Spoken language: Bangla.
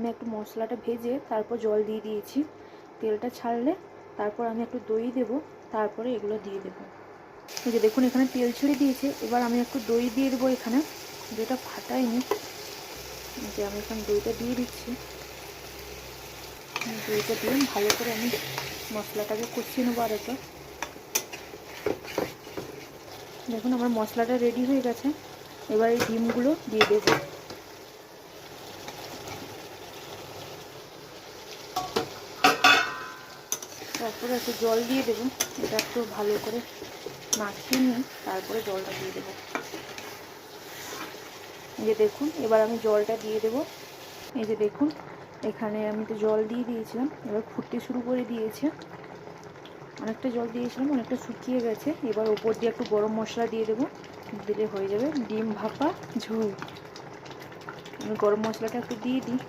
আমি একটু মশলাটা ভেজে তারপর জল দিয়ে দিয়েছি। তেলটা ছাড়লে তারপর আমি একটু দই দেব, তারপরে এগুলো দিয়ে দেবো। এই যে দেখুন এখানে তেল ছেড়ে দিয়েছে। এবার আমি একটু দই দিয়ে দেবো এখানে, যেটা ফাটাইনি। যে আমি এখানে দইটা দিয়ে দিচ্ছি। দইটা দিয়ে ভালো করে আমি মশলাটাকে কষিয়ে নেবো আর একটা। দেখুন আমার মশলাটা রেডি হয়ে গেছে। এবার এই ডিমগুলো দিয়ে দেবো। তারপরে একটু জল দিয়ে দেবো। এটা একটু ভালো করে মাখিয়ে নিয়ে তারপরে জলটা দিয়ে দেবো। এই যে দেখুন এবার আমি জলটা দিয়ে দেবো। এই যে দেখুন এখানে আমি তো জল দিয়ে দিয়েছিলাম, এবার ফুটতে শুরু করে দিয়েছে। অনেকটা জল দিয়েছিলাম, অনেকটা শুকিয়ে গেছে। এবার ওপর দিয়ে একটু গরম মশলা দিয়ে দেবো, দিলে হয়ে যাবে ডিম ভাপা ঝোল। আমি গরম মশলাটা একটু দিয়ে দিই।